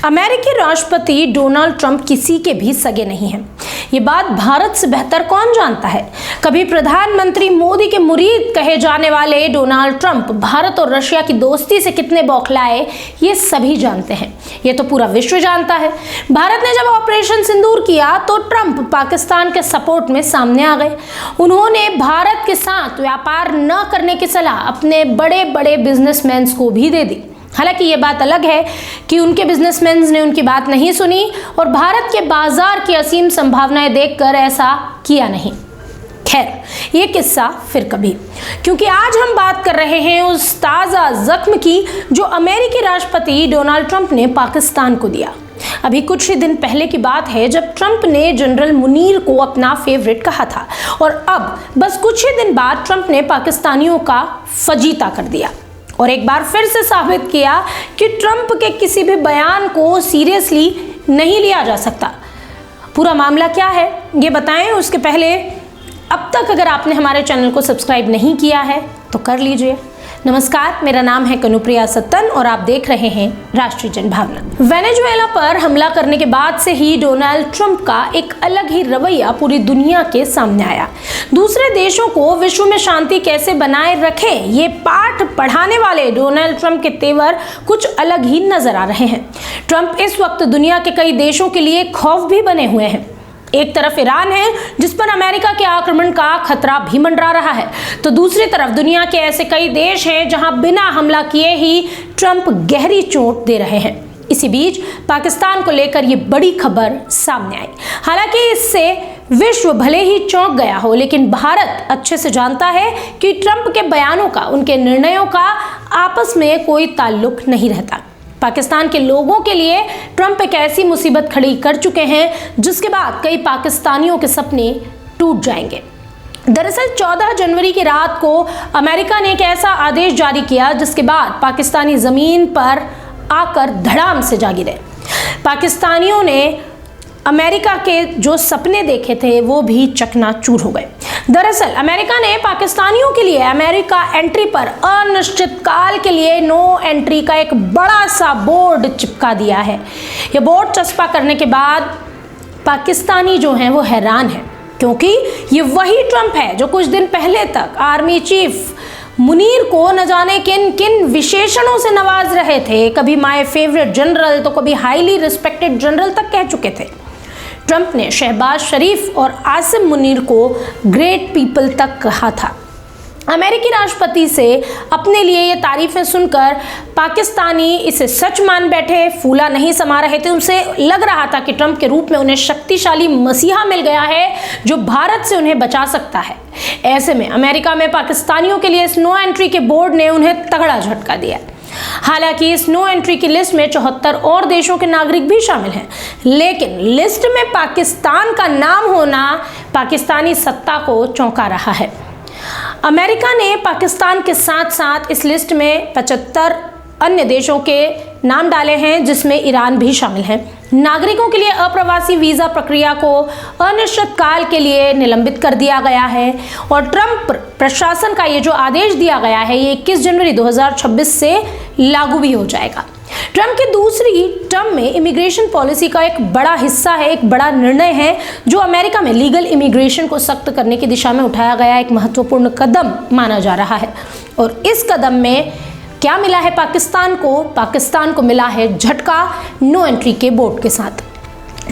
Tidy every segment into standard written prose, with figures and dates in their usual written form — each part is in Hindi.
अमेरिकी राष्ट्रपति डोनाल्ड ट्रंप किसी के भी सगे नहीं हैं। ये बात भारत से बेहतर कौन जानता है। कभी प्रधानमंत्री मोदी के मुरीद कहे जाने वाले डोनाल्ड ट्रंप भारत और रशिया की दोस्ती से कितने बौखलाए, ये सभी जानते हैं। ये तो पूरा विश्व जानता है। भारत ने जब ऑपरेशन सिंदूर किया तो ट्रंप पाकिस्तान के सपोर्ट में सामने आ गए। उन्होंने भारत के साथ व्यापार न करने की सलाह अपने बड़े बड़े बिजनेसमैन को भी दे दी। हालांकि ये बात अलग है कि उनके बिजनेसमैन ने उनकी बात नहीं सुनी और भारत के बाजार की असीम संभावनाएं देखकर ऐसा किया नहीं। खैर, ये किस्सा फिर कभी, क्योंकि आज हम बात कर रहे हैं उस ताज़ा जख्म की जो अमेरिकी राष्ट्रपति डोनाल्ड ट्रंप ने पाकिस्तान को दिया। अभी कुछ ही दिन पहले की बात है जब ट्रंप ने जनरल मुनीर को अपना फेवरेट कहा था और अब बस कुछ ही दिन बाद ट्रंप ने पाकिस्तानियों का फजीता कर दिया और एक बार फिर से साबित किया कि ट्रंप के किसी भी बयान को सीरियसली नहीं लिया जा सकता। पूरा मामला क्या है ये बताएं उसके पहले अब तक अगर आपने हमारे चैनल को सब्सक्राइब नहीं किया है तो कर लीजिए। नमस्कार, मेरा नाम है कनुप्रिया सत्तन और आप देख रहे हैं राष्ट्रीय जनभावना। वेनेजुएला पर हमला करने के बाद से ही डोनाल्ड ट्रंप का एक अलग ही रवैया पूरी दुनिया के सामने आया। दूसरे देशों को विश्व में शांति कैसे बनाए रखें ये पाठ पढ़ाने वाले डोनाल्ड ट्रंप के तेवर कुछ अलग ही नजर आ रहे हैं। ट्रंप इस वक्त दुनिया के कई देशों के लिए खौफ भी बने हुए हैं। एक तरफ ईरान है जिस पर अमेरिका के आक्रमण का खतरा भी मंडरा रहा है, तो दूसरी तरफ दुनिया के ऐसे कई देश हैं जहां बिना हमला किए ही ट्रंप गहरी चोट दे रहे हैं। इसी बीच पाकिस्तान को लेकर ये बड़ी खबर सामने आई। हालांकि इससे विश्व भले ही चौंक गया हो, लेकिन भारत अच्छे से जानता है कि ट्रंप के बयानों का, उनके निर्णयों का आपस में कोई ताल्लुक नहीं रहता। पाकिस्तान के लोगों के लिए ट्रंप एक ऐसी मुसीबत खड़ी कर चुके हैं जिसके बाद कई पाकिस्तानियों के सपने टूट जाएंगे। दरअसल 14 जनवरी की रात को अमेरिका ने एक ऐसा आदेश जारी किया जिसके बाद पाकिस्तानी जमीन पर आकर धड़ाम से जा गिरे। पाकिस्तानियों ने अमेरिका के जो सपने देखे थे वो भी चकनाचूर हो गए। दरअसल अमेरिका ने पाकिस्तानियों के लिए अमेरिका एंट्री पर अनिश्चित काल के लिए नो एंट्री का एक बड़ा सा बोर्ड चिपका दिया है। ये बोर्ड चस्पा करने के बाद पाकिस्तानी जो हैं वो हैरान हैं, क्योंकि ये वही ट्रंप है जो कुछ दिन पहले तक आर्मी चीफ मुनीर को न जाने किन किन विशेषणों से नवाज रहे थे। कभी माय फेवरेट जनरल तो कभी हाईली रिस्पेक्टेड जनरल तक कह चुके थे। ट्रंप ने शहबाज शरीफ और आसिम मुनीर को ग्रेट पीपल तक कहा था। अमेरिकी राष्ट्रपति से अपने लिए ये तारीफें सुनकर पाकिस्तानी इसे सच मान बैठे, फूला नहीं समा रहे थे। उनसे लग रहा था कि ट्रंप के रूप में उन्हें शक्तिशाली मसीहा मिल गया है जो भारत से उन्हें बचा सकता है। ऐसे में अमेरिका में पाकिस्तानियों के लिए इस नो एंट्री के बोर्ड ने उन्हें तगड़ा झटका दिया। हालांकि इस नो एंट्री की लिस्ट में 74 और देशों के नागरिक भी शामिल हैं, लेकिन लिस्ट में पाकिस्तान का नाम होना पाकिस्तानी सत्ता को चौंका रहा है। अमेरिका ने पाकिस्तान के साथ साथ इस लिस्ट में 75 अन्य देशों के नाम डाले हैं, जिसमें ईरान भी शामिल है। नागरिकों के लिए अप्रवासी वीज़ा प्रक्रिया को अनिश्चित काल के लिए निलंबित कर दिया गया है और ट्रंप प्रशासन का ये जो आदेश दिया गया है ये 21 जनवरी 2026 से लागू भी हो जाएगा। ट्रंप की दूसरी टर्म में इमिग्रेशन पॉलिसी का एक बड़ा हिस्सा है, एक बड़ा निर्णय है जो अमेरिका में लीगल इमिग्रेशन को सख्त करने की दिशा में उठाया गया एक महत्वपूर्ण कदम माना जा रहा है। और इस कदम में क्या मिला है पाकिस्तान को मिला है झटका नो एंट्री के बोर्ड के साथ।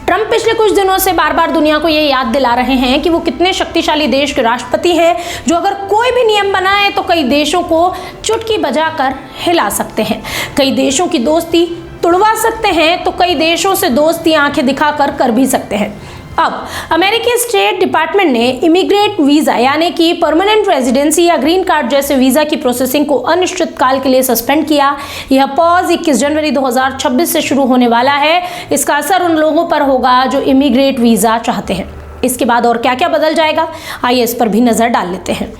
ट्रंप पिछले कुछ दिनों से बार बार दुनिया को ये याद दिला रहे हैं कि वो कितने शक्तिशाली देश के राष्ट्रपति हैं जो अगर कोई भी नियम बनाए तो कई देशों को चुटकी बजाकर हिला सकते हैं, कई देशों की दोस्ती तुड़वा सकते हैं तो कई देशों से दोस्ती आंखें दिखाकर कर भी सकते हैं। अब अमेरिकी स्टेट डिपार्टमेंट ने इमिग्रेट वीज़ा यानी कि परमानेंट रेजिडेंसी या ग्रीन कार्ड जैसे वीज़ा की प्रोसेसिंग को अनिश्चित काल के लिए सस्पेंड किया। यह पॉज 21 जनवरी 2026 से शुरू होने वाला है। इसका असर उन लोगों पर होगा जो इमिग्रेट वीज़ा चाहते हैं। इसके बाद और क्या क्या बदल जाएगा, आइए इस पर भी नज़र डाल लेते हैं।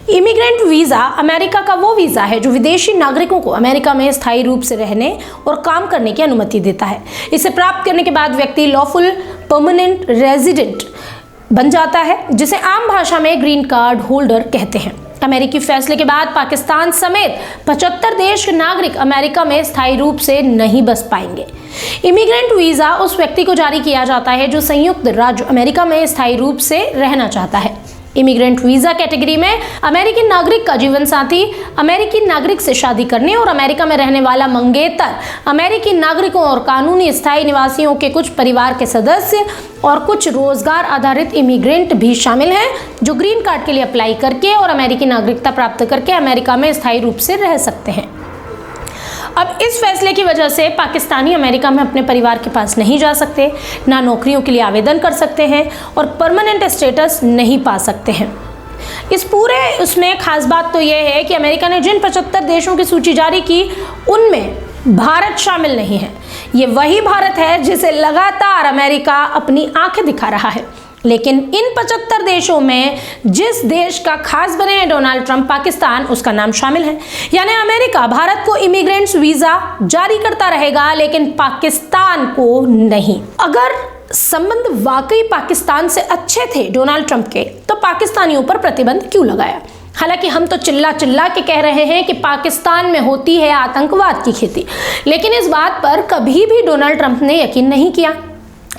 इमिग्रेंट वीज़ा अमेरिका का वो वीज़ा है जो विदेशी नागरिकों को अमेरिका में स्थायी रूप से रहने और काम करने की अनुमति देता है। इसे प्राप्त करने के बाद व्यक्ति लॉफुल परमानेंट रेजिडेंट बन जाता है, जिसे आम भाषा में ग्रीन कार्ड होल्डर कहते हैं। अमेरिकी फैसले के बाद पाकिस्तान समेत 75 देश के नागरिक अमेरिका में स्थायी रूप से नहीं बस पाएंगे। इमिग्रेंट वीजा उस व्यक्ति को जारी किया जाता है जो संयुक्त राज्य अमेरिका में स्थायी रूप से रहना चाहता है। इमिग्रेंट वीजा कैटेगरी में अमेरिकी नागरिक का जीवन साथी, अमेरिकी नागरिक से शादी करने और अमेरिका में रहने वाला मंगेतर, अमेरिकी नागरिकों और कानूनी स्थायी निवासियों के कुछ परिवार के सदस्य और कुछ रोजगार आधारित इमिग्रेंट भी शामिल हैं जो ग्रीन कार्ड के लिए अप्लाई करके और अमेरिकी नागरिकता प्राप्त करके अमेरिका में स्थायी रूप से रह सकते हैं। अब इस फैसले की वजह से पाकिस्तानी अमेरिका में अपने परिवार के पास नहीं जा सकते, ना नौकरियों के लिए आवेदन कर सकते हैं और परमानेंट स्टेटस नहीं पा सकते हैं। इस पूरे उसमें खास बात तो यह है कि अमेरिका ने जिन 75 देशों की सूची जारी की उनमें भारत शामिल नहीं है। ये वही भारत है जिसे लगातार अमेरिका अपनी आंखें दिखा रहा है। लेकिन इन 75 देशों में जिस देश का खास बने हैं डोनाल्ड ट्रंप, पाकिस्तान, उसका नाम शामिल है। यानी अमेरिका भारत को इमिग्रेंट्स वीजा जारी करता रहेगा लेकिन पाकिस्तान को नहीं। अगर संबंध वाकई पाकिस्तान से अच्छे थे डोनाल्ड ट्रंप के, तो पाकिस्तानियों पर प्रतिबंध क्यों लगाया? हालांकि हम तो चिल्ला चिल्ला के कह रहे हैं कि पाकिस्तान में होती है आतंकवाद की खेती, लेकिन इस बात पर कभी भी डोनाल्ड ट्रंप ने यकीन नहीं किया।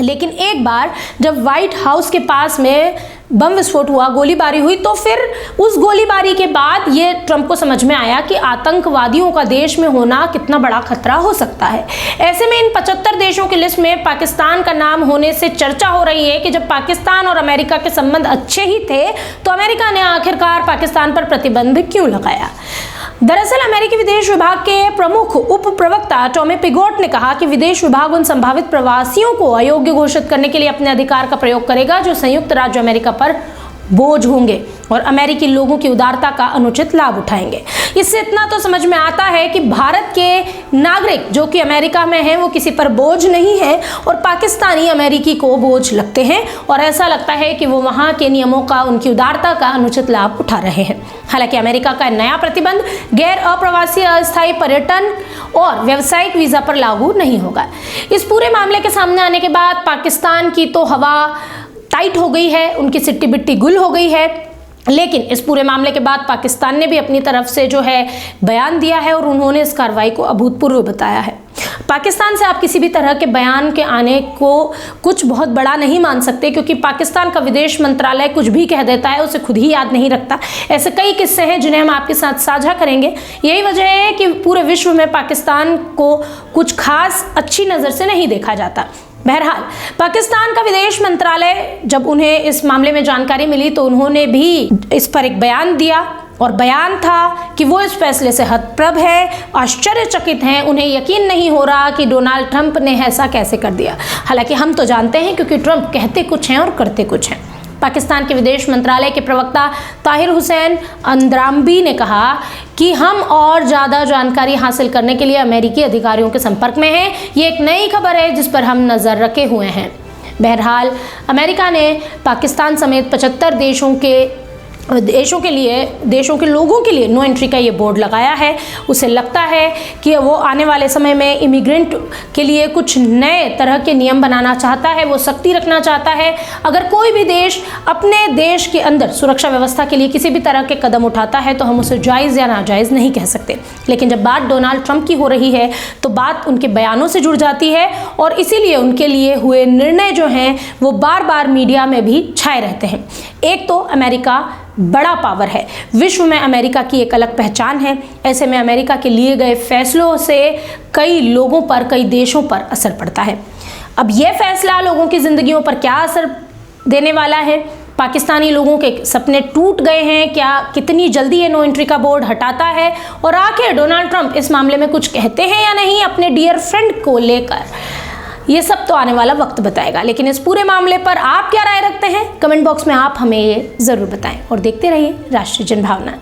लेकिन एक बार जब व्हाइट हाउस के पास में बम विस्फोट हुआ, गोलीबारी हुई, तो फिर उस गोलीबारी के बाद ये ट्रंप को समझ में आया कि आतंकवादियों का देश में होना कितना बड़ा खतरा हो सकता है। ऐसे में इन 75 देशों की लिस्ट में पाकिस्तान का नाम होने से चर्चा हो रही है कि जब पाकिस्तान और अमेरिका के संबंध अच्छे ही थे तो अमेरिका ने आखिरकार पाकिस्तान पर प्रतिबंध क्यों लगाया। दरअसल अमेरिकी विदेश विभाग के प्रमुख उप प्रवक्ता टॉमी पिगोट ने कहा कि विदेश विभाग उन संभावित प्रवासियों को अयोग्य घोषित करने के लिए अपने अधिकार का प्रयोग करेगा जो संयुक्त राज्य अमेरिका पर बोझ होंगे और अमेरिकी लोगों की उदारता का अनुचित लाभ उठाएंगे। इससे इतना तो समझ में आता है कि भारत के नागरिक जो कि अमेरिका में हैं वो किसी पर बोझ नहीं है और पाकिस्तानी अमेरिकी को बोझ लगते हैं और ऐसा लगता है कि वो वहाँ के नियमों का, उनकी उदारता का अनुचित लाभ उठा रहे हैं। हालांकि अमेरिका का नया प्रतिबंध गैर अप्रवासी अस्थायी पर्यटन और व्यावसायिक वीजा पर लागू नहीं होगा। इस पूरे मामले के सामने आने के बाद पाकिस्तान की तो हवा टाइट हो गई है, उनकी सिट्टी बिट्टी गुल हो गई है। लेकिन इस पूरे मामले के बाद पाकिस्तान ने भी अपनी तरफ से जो है बयान दिया है और उन्होंने इस कार्रवाई को अभूतपूर्व बताया है। पाकिस्तान से आप किसी भी तरह के बयान के आने को कुछ बहुत बड़ा नहीं मान सकते, क्योंकि पाकिस्तान का विदेश मंत्रालय कुछ भी कह देता है, उसे खुद ही याद नहीं रखता। ऐसे कई किस्से हैं जिन्हें हम आपके साथ साझा करेंगे। यही वजह है कि पूरे विश्व में पाकिस्तान को कुछ खास अच्छी नज़र से नहीं देखा जाता। बहरहाल पाकिस्तान का विदेश मंत्रालय जब उन्हें इस मामले में जानकारी मिली तो उन्होंने भी इस पर एक बयान दिया और बयान था कि वो इस फैसले से हतप्रभ है, आश्चर्यचकित हैं, उन्हें यकीन नहीं हो रहा कि डोनाल्ड ट्रंप ने ऐसा कैसे कर दिया। हालांकि हम तो जानते हैं क्योंकि ट्रंप कहते कुछ हैं और करते कुछ हैं। पाकिस्तान के विदेश मंत्रालय के प्रवक्ता ताहिर हुसैन अंद्राम्बी ने कहा कि हम और ज़्यादा जानकारी हासिल करने के लिए अमेरिकी अधिकारियों के संपर्क में हैं। ये एक नई खबर है जिस पर हम नज़र रखे हुए हैं। बहरहाल अमेरिका ने पाकिस्तान समेत 75 देशों के लोगों के लिए नो एंट्री का ये बोर्ड लगाया है। उसे लगता है कि वो आने वाले समय में इमिग्रेंट के लिए कुछ नए तरह के नियम बनाना चाहता है, वो सख्ती रखना चाहता है। अगर कोई भी देश अपने देश के अंदर सुरक्षा व्यवस्था के लिए किसी भी तरह के कदम उठाता है तो हम उसे जायज़ या नाजायज़ नहीं कह सकते। लेकिन जब बात डोनाल्ड ट्रंप की हो रही है तो बात उनके बयानों से जुड़ जाती है और इसीलिए उनके लिए हुए निर्णय जो हैं वो बार बार मीडिया में भी छाए रहते हैं। एक तो अमेरिका बड़ा पावर है, विश्व में अमेरिका की एक अलग पहचान है। ऐसे में अमेरिका के लिए गए फैसलों से कई लोगों पर, कई देशों पर असर पड़ता है। अब यह फैसला लोगों की ज़िंदगियों पर क्या असर देने वाला है? पाकिस्तानी लोगों के सपने टूट गए हैं क्या? कितनी जल्दी ये नो एंट्री का बोर्ड हटाता है? और आखिर डोनाल्ड ट्रंप इस मामले में कुछ कहते हैं या नहीं अपने डियर फ्रेंड को लेकर? ये सब तो आने वाला वक्त बताएगा। लेकिन इस पूरे मामले पर आप क्या राय रखते हैं? कमेंट बॉक्स में आप हमें ये ज़रूर बताएं और देखते रहिए राष्ट्रीय जनभावना।